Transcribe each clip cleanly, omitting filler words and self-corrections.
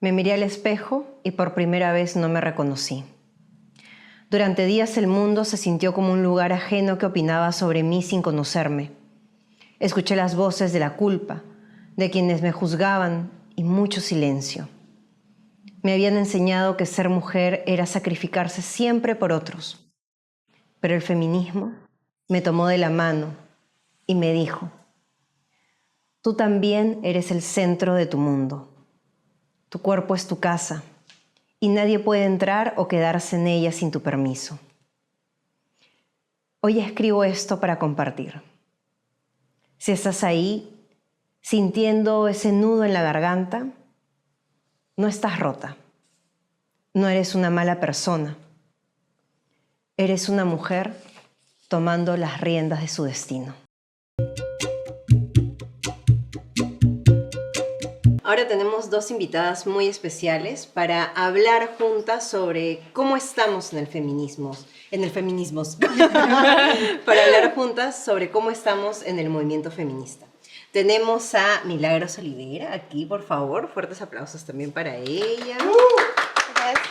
Me miré al espejo y por primera vez no me reconocí. Durante días el mundo se sintió como un lugar ajeno que opinaba sobre mí sin conocerme. Escuché las voces de la culpa, de quienes me juzgaban y mucho silencio. Me habían enseñado que ser mujer era sacrificarse siempre por otros. Pero el feminismo me tomó de la mano y me dijo: tú también eres el centro de tu mundo. Tu cuerpo es tu casa y nadie puede entrar o quedarse en ella sin tu permiso. Hoy escribo esto para compartir. Si estás ahí, sintiendo ese nudo en la garganta, no estás rota. No eres una mala persona. Eres una mujer tomando las riendas de su destino. Ahora tenemos dos invitadas muy especiales para hablar juntas sobre cómo estamos en el feminismo. Para hablar juntas sobre cómo estamos en el movimiento feminista. Tenemos a Milagros Olivera aquí, por favor. Fuertes aplausos también para ella. Gracias.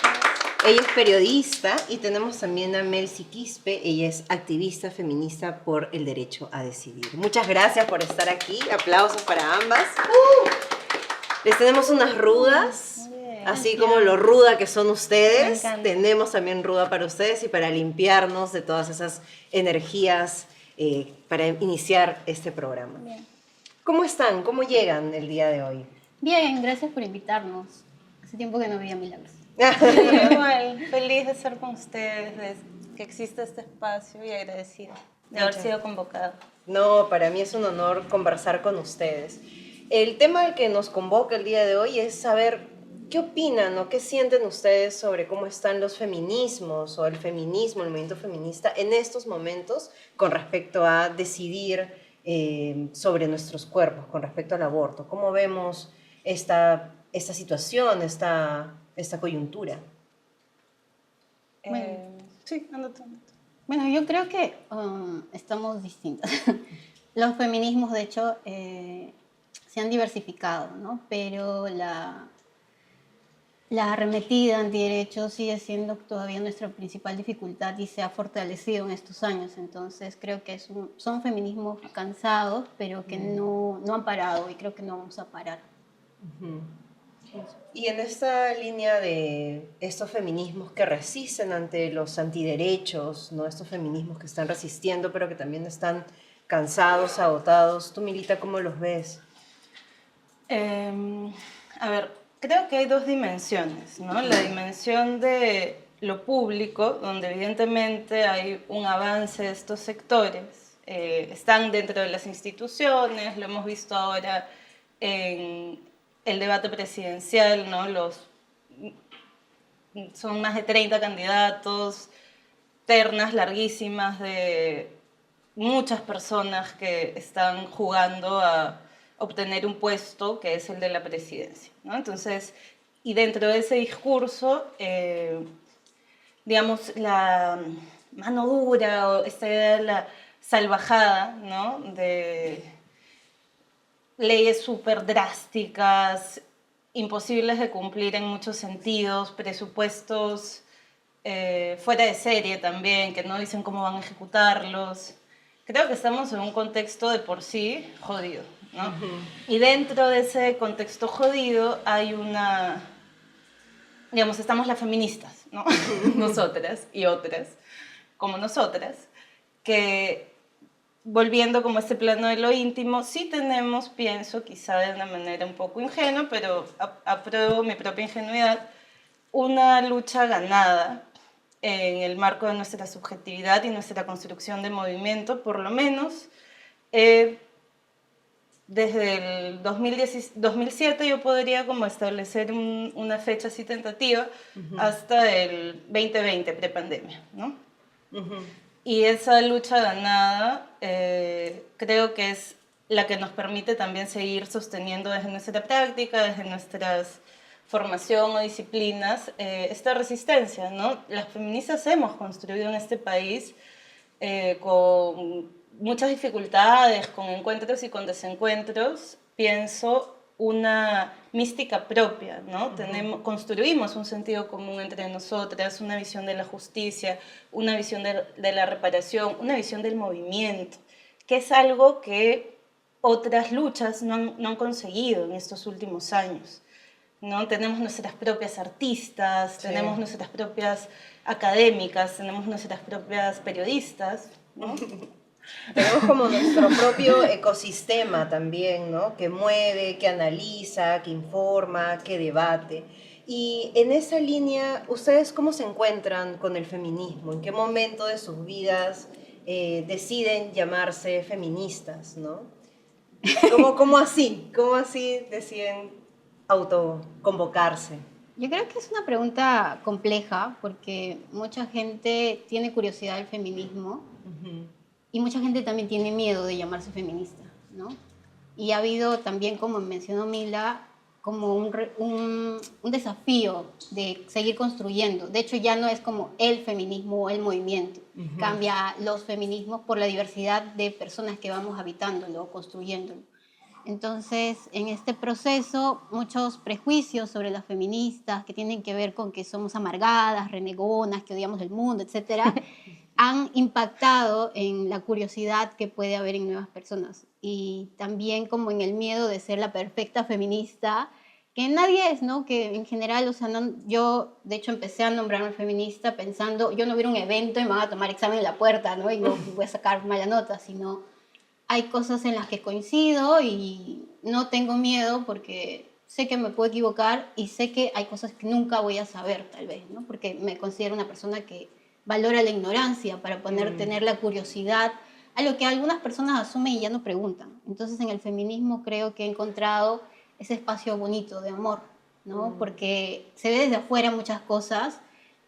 Ella es periodista y tenemos también a Melcy Quispe. Ella es activista feminista por el derecho a decidir. Muchas gracias por estar aquí. Aplausos para ambas. Les tenemos unas rudas, así como lo ruda que son ustedes. Tenemos también ruda para ustedes y para limpiarnos de todas esas energías para iniciar este programa. Bien. ¿Cómo están? ¿Cómo llegan el día de hoy? Bien, gracias por invitarnos. Hace tiempo que no veía Milagros. Igual, feliz de estar con ustedes, de que exista este espacio y agradecida de haber sido convocada. No, para mí es un honor conversar con ustedes. El tema al que nos convoca el día de hoy es saber qué opinan o qué sienten ustedes sobre cómo están los feminismos o el feminismo, el movimiento feminista en estos momentos con respecto a decidir sobre nuestros cuerpos, con respecto al aborto. ¿Cómo vemos esta situación, esta coyuntura? Sí, ándate. Bueno, yo creo que estamos distintas. Los feminismos, de hecho, se han diversificado, ¿no? Pero la arremetida antiderechos sigue siendo todavía nuestra principal dificultad y se ha fortalecido en estos años. Entonces creo que son feminismos cansados, pero que no han parado y creo que no vamos a parar. Y en esta línea de estos feminismos que resisten ante los antiderechos, ¿no? Estos feminismos que están resistiendo pero que también están cansados, agotados, ¿tú, Milita, cómo los ves? A ver, creo que hay dos dimensiones, ¿no? La dimensión de lo público, donde evidentemente hay un avance de estos sectores, están dentro de las instituciones, lo hemos visto ahora en el debate presidencial, ¿no? Son más de 30 candidatos, ternas larguísimas de muchas personas que están jugando a obtener un puesto que es el de la presidencia, ¿no? Entonces, y dentro de ese discurso, digamos, la mano dura o esta idea de la salvajada, ¿no? De leyes súper drásticas, imposibles de cumplir en muchos sentidos, presupuestos fuera de serie también, que no dicen cómo van a ejecutarlos. Creo que estamos en un contexto de por sí jodido, ¿no? Y dentro de ese contexto jodido hay digamos, estamos las feministas, ¿no? Nosotras y otras, como nosotras, que volviendo como a este plano de lo íntimo, sí tenemos, pienso, quizá de una manera un poco ingenua, pero apruebo mi propia ingenuidad, una lucha ganada en el marco de nuestra subjetividad y nuestra construcción de movimiento, por lo menos desde el 2007 yo podría como establecer una fecha así tentativa hasta el 2020, prepandemia, ¿no? Y esa lucha ganada creo que es la que nos permite también seguir sosteniendo desde nuestra práctica, desde nuestras formación o disciplinas, esta resistencia, ¿no? Las feministas hemos construido en este país con muchas dificultades, con encuentros y con desencuentros, pienso, una mística propia, ¿no? Construimos un sentido común entre nosotras, una visión de la justicia, una visión de la reparación, una visión del movimiento, que es algo que otras luchas no han conseguido en estos últimos años, ¿no? Tenemos nuestras propias artistas, Sí. tenemos nuestras propias académicas, tenemos nuestras propias periodistas, ¿no? Tenemos como nuestro propio ecosistema también, ¿no? Que mueve, que analiza, que informa, que debate. Y en esa línea, ¿ustedes cómo se encuentran con el feminismo? ¿En qué momento de sus vidas deciden llamarse feministas, ¿no? ¿Cómo así? ¿Cómo así deciden autoconvocarse? Yo creo que es una pregunta compleja porque mucha gente tiene curiosidad del feminismo y mucha gente también tiene miedo de llamarse feminista, ¿no? Y ha habido también, como mencionó Mila, como un desafío de seguir construyendo. De hecho, ya no es como el feminismo o el movimiento. Cambia los feminismos por la diversidad de personas que vamos habitándolo, construyéndolo. Entonces, en este proceso, muchos prejuicios sobre las feministas que tienen que ver con que somos amargadas, renegonas, que odiamos el mundo, etcétera, han impactado en la curiosidad que puede haber en nuevas personas y también como en el miedo de ser la perfecta feminista, que nadie es, ¿no? Que en general, o sea, yo de hecho empecé a nombrarme feminista pensando, yo no voy a ir a un evento y me van a tomar examen en la puerta, ¿no? Y no voy a sacar mala nota, sino hay cosas en las que coincido y no tengo miedo porque sé que me puedo equivocar y sé que hay cosas que nunca voy a saber, tal vez, ¿no? Porque me considero una persona que valora la ignorancia para poder tener la curiosidad, a lo que algunas personas asumen y ya no preguntan. Entonces, en el feminismo creo que he encontrado ese espacio bonito de amor, ¿no? Porque se ve desde afuera muchas cosas,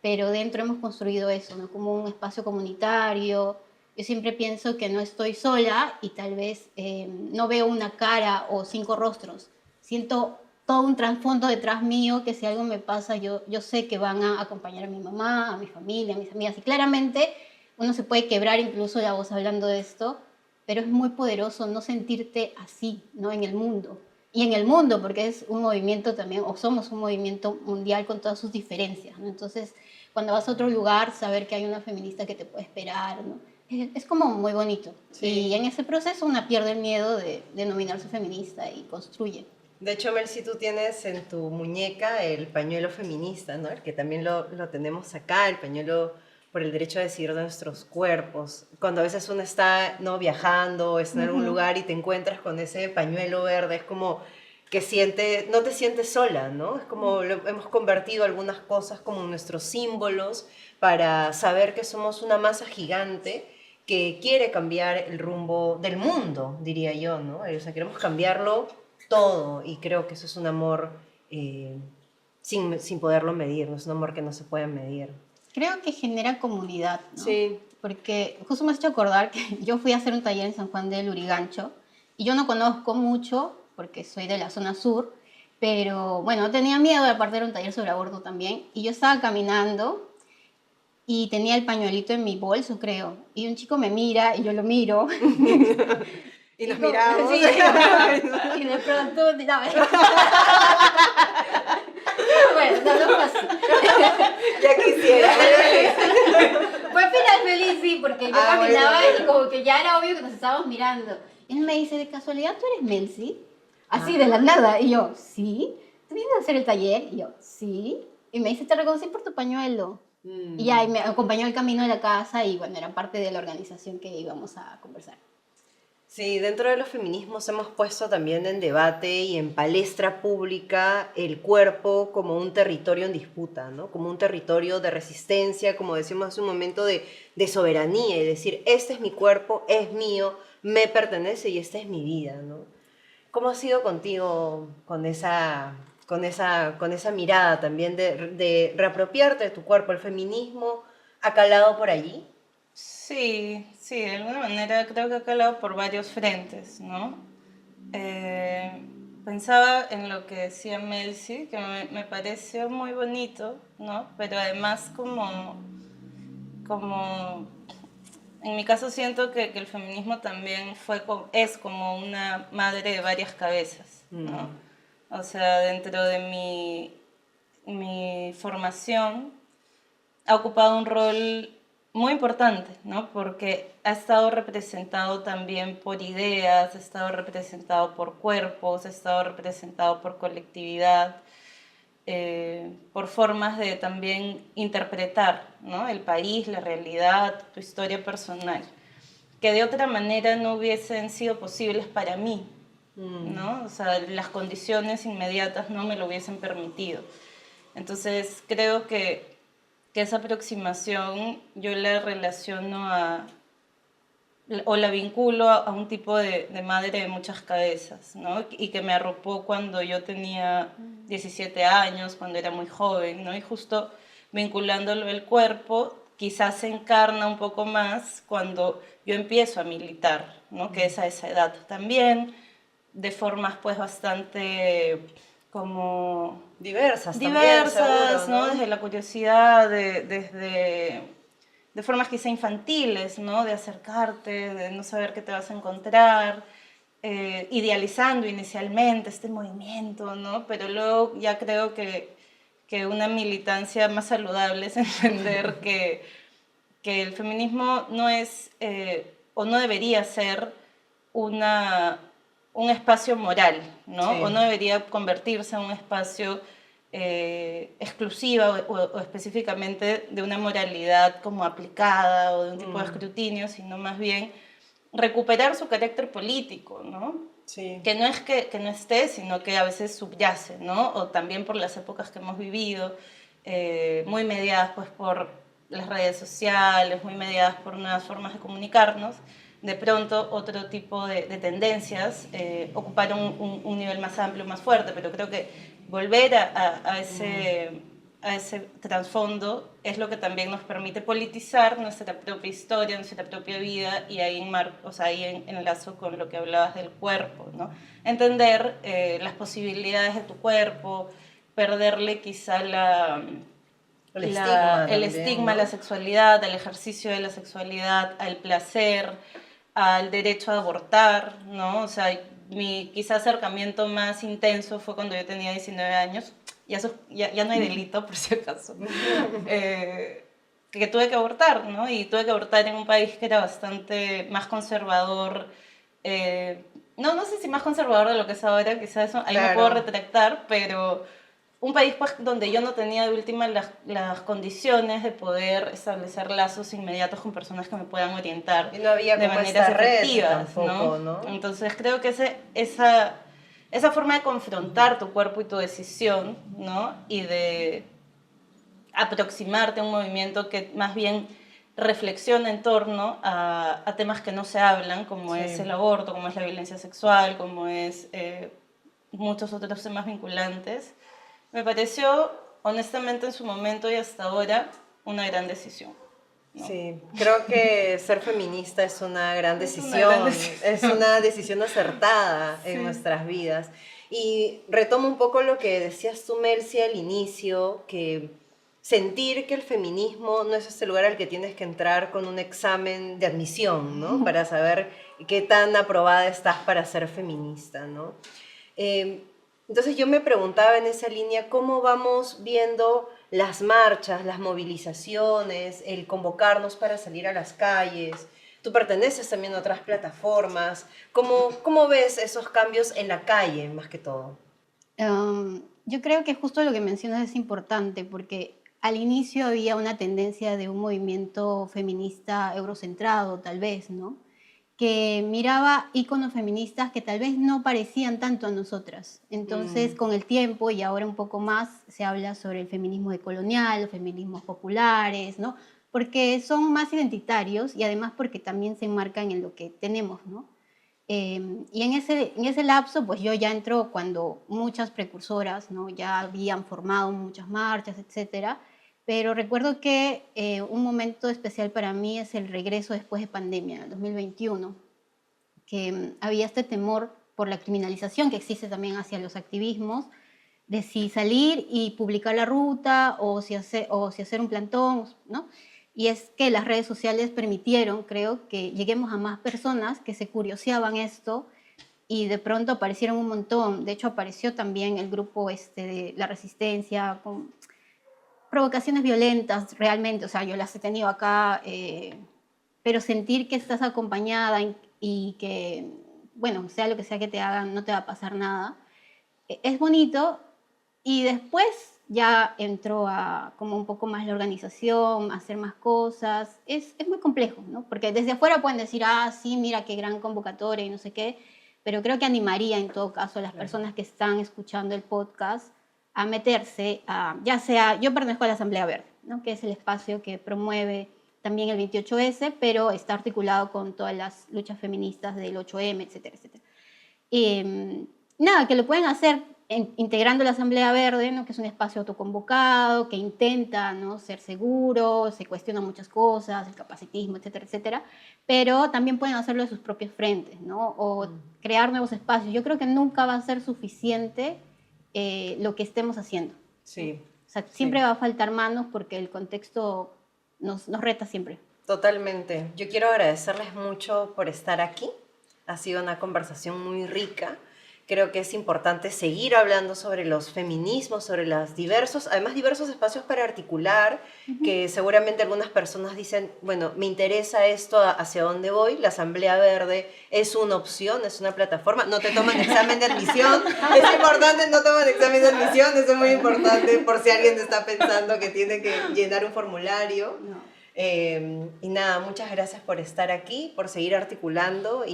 pero dentro hemos construido eso, ¿no? Como un espacio comunitario. Yo siempre pienso que no estoy sola y tal vez no veo una cara o 5 rostros. Siento todo un trasfondo detrás mío que si algo me pasa, yo sé que van a acompañar a mi mamá, a mi familia, a mis amigas. Y claramente uno se puede quebrar incluso la voz hablando de esto, pero es muy poderoso no sentirte así, ¿no? En el mundo. Y en el mundo, porque es un movimiento también, o somos un movimiento mundial con todas sus diferencias, ¿no? Entonces, cuando vas a otro lugar, saber que hay una feminista que te puede esperar, ¿no? Es como muy bonito. Sí. Y en ese proceso una pierde el miedo de denominarse feminista y construye. De hecho, Mel, si tú tienes en tu muñeca el pañuelo feminista, ¿no? El que también lo tenemos acá, el pañuelo por el derecho a decidir de nuestros cuerpos. Cuando a veces uno está, ¿no? Viajando o está en algún lugar y te encuentras con ese pañuelo verde, es como que no te sientes sola, ¿no? Es como hemos convertido algunas cosas como nuestros símbolos para saber que somos una masa gigante que quiere cambiar el rumbo del mundo, diría yo, ¿no? O sea, queremos cambiarlo todo y creo que eso es un amor sin poderlo medir, no es un amor que no se puede medir. Creo que genera comunidad, ¿no? Sí. Porque justo me has hecho acordar que yo fui a hacer un taller en San Juan del Lurigancho y yo no conozco mucho porque soy de la zona sur, pero bueno, tenía miedo, aparte era un taller sobre aborto también, y yo estaba caminando y tenía el pañuelito en mi bolso, creo, y un chico me mira y yo lo miro. Y nos como- miramos. Sí, y de pronto, no, bueno, no fue así. Ya quisiera. Fue final feliz, sí, porque yo caminaba bueno. y como que ya era obvio que nos estábamos mirando. Y él me dice, ¿de casualidad tú eres Melcy? Así, de la nada. Y yo, ¿sí? ¿Tú vienes a hacer el taller? Y yo, ¿sí? Y me dice, te reconocí por tu pañuelo. Y ya, y me acompañó el camino de la casa y bueno, era parte de la organización que íbamos a conversar. Sí, dentro de los feminismos hemos puesto también en debate y en palestra pública el cuerpo como un territorio en disputa, ¿no? Como un territorio de resistencia, como decíamos hace un momento, de soberanía y decir, este es mi cuerpo, es mío, me pertenece y esta es mi vida, ¿no? ¿Cómo ha sido contigo con esa mirada también de reapropiarte de tu cuerpo? ¿El feminismo ha calado por allí? Sí, sí, de alguna manera creo que ha calado por varios frentes, ¿no? Pensaba en lo que decía Melcy, que me pareció muy bonito, ¿no? Pero además como en mi caso siento que el feminismo también es como una madre de varias cabezas, ¿no? O sea, dentro de mi formación ha ocupado un rol muy importante, ¿no? Porque ha estado representado también por ideas, ha estado representado por cuerpos, ha estado representado por colectividad, por formas de también interpretar, ¿no? El país, la realidad, tu historia personal, que de otra manera no hubiesen sido posibles para mí, ¿no? O sea, las condiciones inmediatas no me lo hubiesen permitido. Entonces, creo que esa aproximación yo la relaciono o la vinculo a un tipo de madre de muchas cabezas, ¿no? Y que me arropó cuando yo tenía 17 años, cuando era muy joven, ¿no? Y justo vinculándolo al cuerpo, quizás se encarna un poco más cuando yo empiezo a militar, ¿no? Que es a esa edad también, de formas pues bastante como Diversas también, diversas, seguro, ¿no? ¿no? Desde la curiosidad, desde de formas quizá infantiles, ¿no? De acercarte, de no saber qué te vas a encontrar, idealizando inicialmente este movimiento, ¿no? Pero luego ya creo que una militancia más saludable es entender que el feminismo no es o no debería ser una, un espacio moral, ¿no? Sí. O no debería convertirse en un espacio exclusiva o específicamente de una moralidad como aplicada o de un tipo de escrutinio, sino más bien recuperar su carácter político, ¿no? Sí. Que no es que no esté, sino que a veces subyace, ¿no? O también por las épocas que hemos vivido, muy mediadas pues por las redes sociales, muy mediadas por nuevas formas de comunicarnos, de pronto otro tipo de tendencias ocuparon un nivel más amplio, más fuerte, pero creo que volver a ese trasfondo es lo que también nos permite politizar nuestra propia historia, nuestra propia vida, y ahí, o sea, ahí enlazo con lo que hablabas del cuerpo, ¿no? Entender las posibilidades de tu cuerpo, perderle quizá el estigma a la sexualidad, al ejercicio de la sexualidad, al placer, al derecho a abortar, ¿no? O sea, mi quizá acercamiento más intenso fue cuando yo tenía 19 años, ya no hay delito, por si acaso, que tuve que abortar, ¿no? Y tuve que abortar en un país que era bastante más conservador, no sé si más conservador de lo que es ahora, quizás eso, ahí me puedo retractar, pero un país pues, donde yo no tenía de última las condiciones de poder establecer lazos inmediatos con personas que me puedan orientar y no había de como maneras esta red efectivas, tampoco, ¿no? Entonces creo que esa forma de confrontar tu cuerpo y tu decisión, ¿no? Y de aproximarte a un movimiento que más bien reflexiona en torno a temas que no se hablan, como es el aborto, como es la violencia sexual, como es muchos otros temas vinculantes, me pareció, honestamente, en su momento y hasta ahora, una gran decisión, ¿no? Sí, creo que ser feminista es una gran decisión, es una decisión acertada en nuestras vidas. Y retomo un poco lo que decías tú, Mercy, al inicio, que sentir que el feminismo no es este lugar al que tienes que entrar con un examen de admisión, ¿no? Para saber qué tan aprobada estás para ser feminista, ¿no? Entonces yo me preguntaba en esa línea, ¿cómo vamos viendo las marchas, las movilizaciones, el convocarnos para salir a las calles? Tú perteneces también a otras plataformas. ¿Cómo ves esos cambios en la calle, más que todo? Yo creo que justo lo que mencionas es importante porque al inicio había una tendencia de un movimiento feminista eurocentrado, tal vez, ¿no? Que miraba íconos feministas que tal vez no parecían tanto a nosotras. Entonces, con el tiempo y ahora un poco más, se habla sobre el feminismo decolonial, los feminismos populares, ¿no? Porque son más identitarios y además porque también se enmarcan en lo que tenemos, ¿no? Y en ese lapso, pues yo ya entro cuando muchas precursoras, ¿no? Ya habían formado muchas marchas, etcétera. Pero recuerdo que un momento especial para mí es el regreso después de pandemia, el 2021, que había este temor por la criminalización que existe también hacia los activismos, de si salir y publicar la ruta o si hacer un plantón, ¿no? Y es que las redes sociales permitieron, creo, que lleguemos a más personas que se curioseaban esto y de pronto aparecieron un montón. De hecho, apareció también el grupo de La Resistencia, con provocaciones violentas realmente, o sea, yo las he tenido acá, pero sentir que estás acompañada y que, bueno, sea lo que sea que te hagan, no te va a pasar nada, es bonito. Y después ya entró a como un poco más la organización, a hacer más cosas. Es muy complejo, ¿no? Porque desde afuera pueden decir, ah, sí, mira qué gran convocatoria y no sé qué, pero creo que animaría en todo caso a las personas que están escuchando el podcast a meterse, ya sea, yo pertenezco a la Asamblea Verde, ¿no? Que es el espacio que promueve también el 28S, pero está articulado con todas las luchas feministas del 8M, etcétera, etcétera. Nada, que lo pueden hacer integrando la Asamblea Verde, ¿no? Que es un espacio autoconvocado, que intenta, ¿no? Ser seguro, se cuestionan muchas cosas, el capacitismo, etcétera, etcétera, pero también pueden hacerlo de sus propios frentes, ¿no? O crear nuevos espacios. Yo creo que nunca va a ser suficiente lo que estemos haciendo. Sí. O sea, siempre va a faltar manos porque el contexto nos reta siempre. Totalmente. Yo quiero agradecerles mucho por estar aquí. Ha sido una conversación muy rica. Creo que es importante seguir hablando sobre los feminismos, sobre los diversos espacios para articular, que seguramente algunas personas dicen, bueno, me interesa esto, ¿hacia dónde voy? La Asamblea Verde es una opción, es una plataforma. No te toman examen de admisión. Es importante, no toman examen de admisión. Eso es muy importante por si alguien está pensando que tiene que llenar un formulario. No. Y nada, muchas gracias por estar aquí, por seguir articulando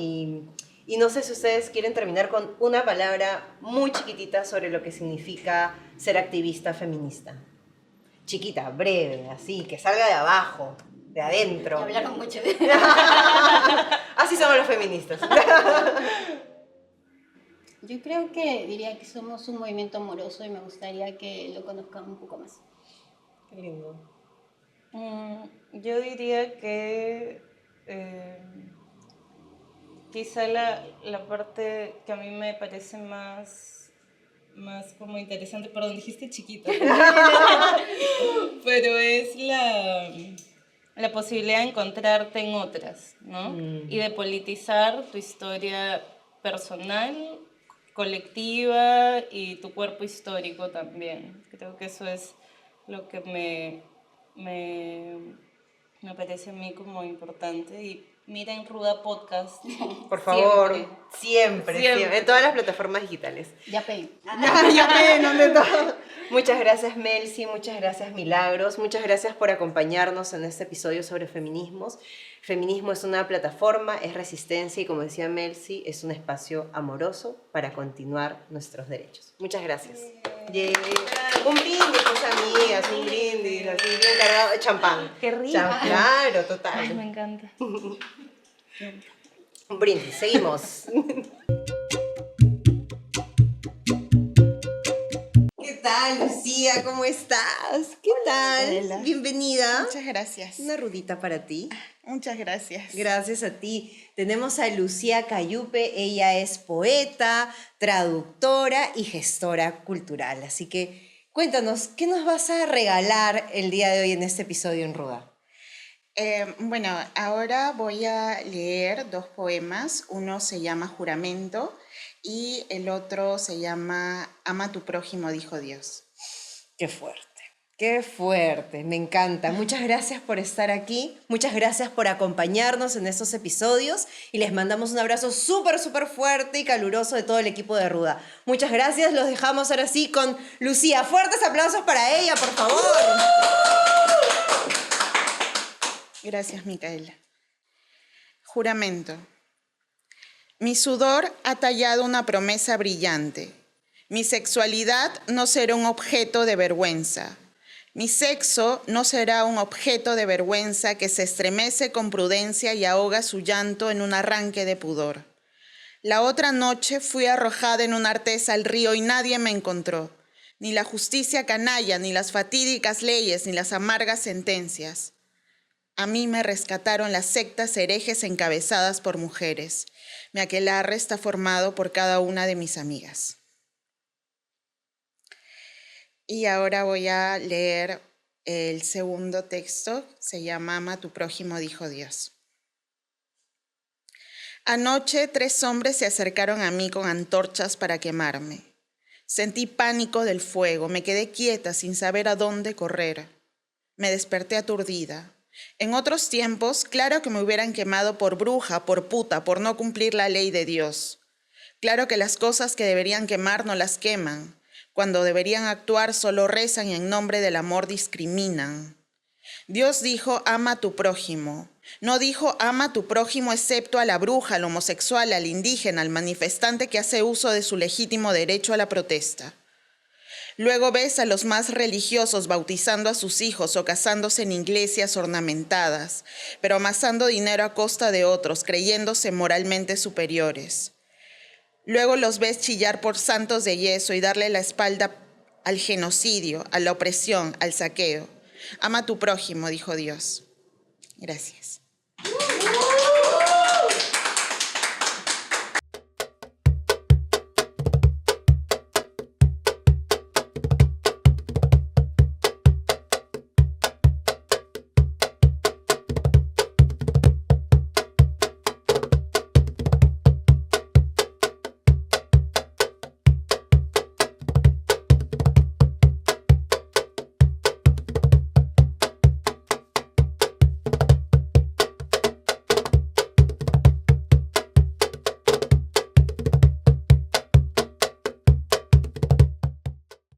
y no sé si ustedes quieren terminar con una palabra muy chiquitita sobre lo que significa ser activista feminista. Chiquita, breve, así, que salga de abajo, de adentro. Hablaron mucho. Así somos los feministas. Yo creo que diría que somos un movimiento amoroso y me gustaría que lo conozcan un poco más. Qué lindo. Yo diría que quizá la parte que a mí me parece más como interesante, perdón, dijiste chiquito, pero es la posibilidad de encontrarte en otras, ¿no? Y de politizar tu historia personal, colectiva y tu cuerpo histórico también. Creo que eso es lo que me parece a mí como importante. Y miren Ruda Podcast. Por favor, Siempre. siempre. En todas las plataformas digitales. Ya pe. ¿Dónde todo? Muchas gracias, Melcy, muchas gracias, Milagros, muchas gracias por acompañarnos en este episodio sobre feminismos. Feminismo es una plataforma, es resistencia y, como decía Melcy, es un espacio amoroso para continuar nuestros derechos. Muchas gracias. Yeah. Un brindis, pues, amigas, un brindis, así bien cargado de champán. ¡Qué rico! Claro, total. Ay, me encanta. Un brindis, seguimos. ¿Qué tal, Lucía? ¿Cómo estás? ¿Qué tal? Hola. Bienvenida. Muchas gracias. Una rudita para ti. Muchas gracias. Gracias a ti. Tenemos a Lucía Cayupe. Ella es poeta, traductora y gestora cultural. Así que cuéntanos, ¿qué nos vas a regalar el día de hoy en este episodio en Ruda? Bueno, ahora voy a leer 2 poemas. Uno se llama Juramento y el otro se llama Ama a tu prójimo, dijo Dios. Qué fuerte. Qué fuerte, me encanta. Muchas gracias por estar aquí, muchas gracias por acompañarnos en estos episodios y les mandamos un abrazo súper, súper fuerte y caluroso de todo el equipo de Ruda. Muchas gracias, los dejamos ahora sí con Lucía. Fuertes aplausos para ella, por favor. Gracias, Micaela. Juramento. Mi sudor ha tallado una promesa brillante. Mi sexualidad no será un objeto de vergüenza. Mi sexo no será un objeto de vergüenza que se estremece con prudencia y ahoga su llanto en un arranque de pudor. La otra noche fui arrojada en una artesa al río y nadie me encontró. Ni la justicia canalla, ni las fatídicas leyes, ni las amargas sentencias. A mí me rescataron las sectas herejes encabezadas por mujeres. Mi aquelarre está formado por cada una de mis amigas. Y ahora voy a leer el segundo texto, se llama Ama a tu prójimo, dijo Dios. Anoche 3 hombres se acercaron a mí con antorchas para quemarme. Sentí pánico del fuego, me quedé quieta sin saber a dónde correr. Me desperté aturdida. En otros tiempos, claro que me hubieran quemado por bruja, por puta, por no cumplir la ley de Dios. Claro que las cosas que deberían quemar no las queman. Cuando deberían actuar solo rezan y en nombre del amor discriminan. Dios dijo, ama a tu prójimo. No dijo, ama a tu prójimo excepto a la bruja, al homosexual, al indígena, al manifestante que hace uso de su legítimo derecho a la protesta. Luego ves a los más religiosos bautizando a sus hijos o casándose en iglesias ornamentadas, pero amasando dinero a costa de otros, creyéndose moralmente superiores. Luego los ves chillar por santos de yeso y darle la espalda al genocidio, a la opresión, al saqueo. Ama a tu prójimo, dijo Dios. Gracias.